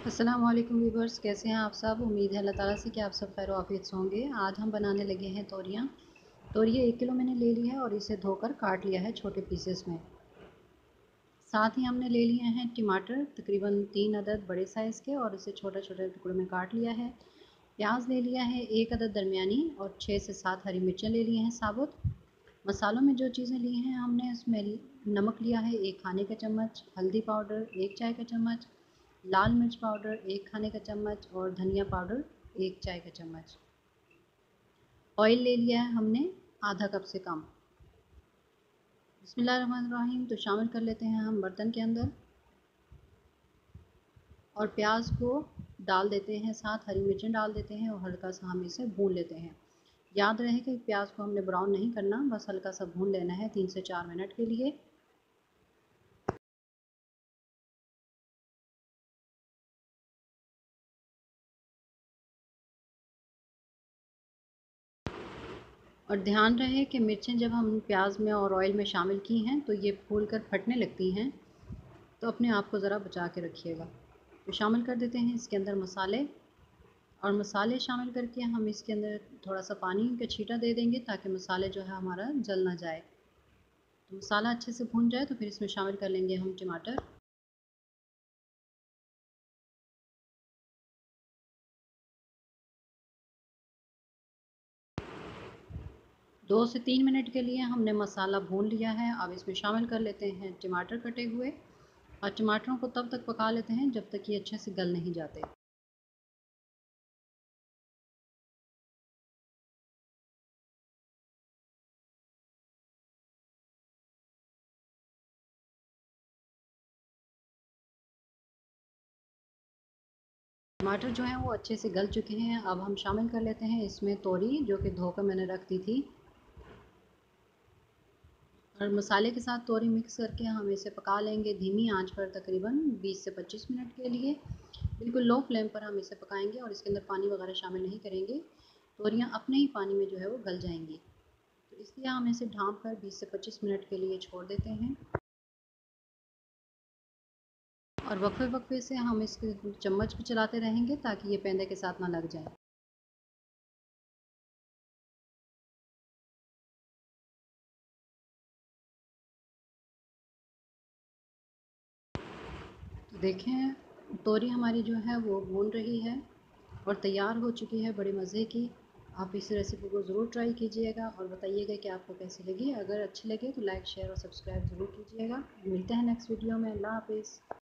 अस्सलाम वालेकुम व्यूवर्स, कैसे हैं आप सब। उम्मीद है अल्लाह ताला से कि आप सब खैर आफियत से होंगे। आज हम बनाने लगे हैं तोरियाँ। तोरियाँ 1 किलो मैंने ले ली है और इसे धोकर काट लिया है छोटे पीसेस में। साथ ही हमने ले लिए हैं टमाटर, तकरीबन 3 अदद बड़े साइज़ के, और इसे छोटे छोटे टुकड़ों में काट लिया है। प्याज ले लिया है 1 अदद दरमियानी, और 6 से 7 हरी मिर्चें ले लिए हैं साबुत। मसालों में जो चीज़ें ली हैं हमने, उसमें नमक लिया है 1 खाने का चम्मच, हल्दी पाउडर 1 चाय का चम्मच, लाल मिर्च पाउडर 1 खाने का चम्मच, और धनिया पाउडर 1 चाय का चम्मच। ऑयल ले लिया है हमने आधा कप से कम। बिस्मिल्लाहिर्रहमानिर्रहीम। तो शामिल कर लेते हैं हम बर्तन के अंदर, और प्याज को डाल देते हैं, साथ हरी मिर्चें डाल देते हैं, और हल्का सा हम इसे भून लेते हैं। याद रहे कि प्याज को हमने ब्राउन नहीं करना, बस हल्का सा भून लेना है 3 से 4 मिनट के लिए। और ध्यान रहे कि मिर्चें जब हम प्याज में और ऑयल में शामिल की हैं तो ये फूल कर फटने लगती हैं, तो अपने आप को ज़रा बचा के रखिएगा। तो शामिल कर देते हैं इसके अंदर मसाले, और मसाले शामिल करके हम इसके अंदर थोड़ा सा पानी का छींटा दे देंगे ताकि मसाले जो है हमारा जल ना जाए। तो मसाला अच्छे से भून जाए तो फिर इसमें शामिल कर लेंगे हम टमाटर। 2 से 3 मिनट के लिए हमने मसाला भून लिया है। अब इसमें शामिल कर लेते हैं टमाटर कटे हुए, और टमाटरों को तब तक पका लेते हैं जब तक ये अच्छे से गल नहीं जाते। टमाटर जो हैं वो अच्छे से गल चुके हैं। अब हम शामिल कर लेते हैं इसमें तोरी, जो कि धोकर मैंने रख दी थी, और मसाले के साथ तोरी मिक्स करके हम इसे पका लेंगे धीमी आंच पर तकरीबन 20 से 25 मिनट के लिए। बिल्कुल लो फ्लेम पर हम इसे पकाएंगे, और इसके अंदर पानी वगैरह शामिल नहीं करेंगे। तोरियाँ अपने ही पानी में जो है वो गल जाएंगी। तो इसलिए हम इसे ढाँप कर 20 से 25 मिनट के लिए छोड़ देते हैं, और वक्फे वक्फे से हम इसके चम्मच भी चलाते रहेंगे ताकि ये पेंदे के साथ ना लग जाए। तो देखें, तोरी हमारी जो है वो भून रही है और तैयार हो चुकी है बड़े मज़े की। आप इस रेसिपी को ज़रूर ट्राई कीजिएगा और बताइएगा कि आपको कैसी लगी। अगर अच्छी लगे तो लाइक शेयर और सब्सक्राइब ज़रूर कीजिएगा। मिलते हैं नेक्स्ट वीडियो में। अल्लाह हाफ़िज़।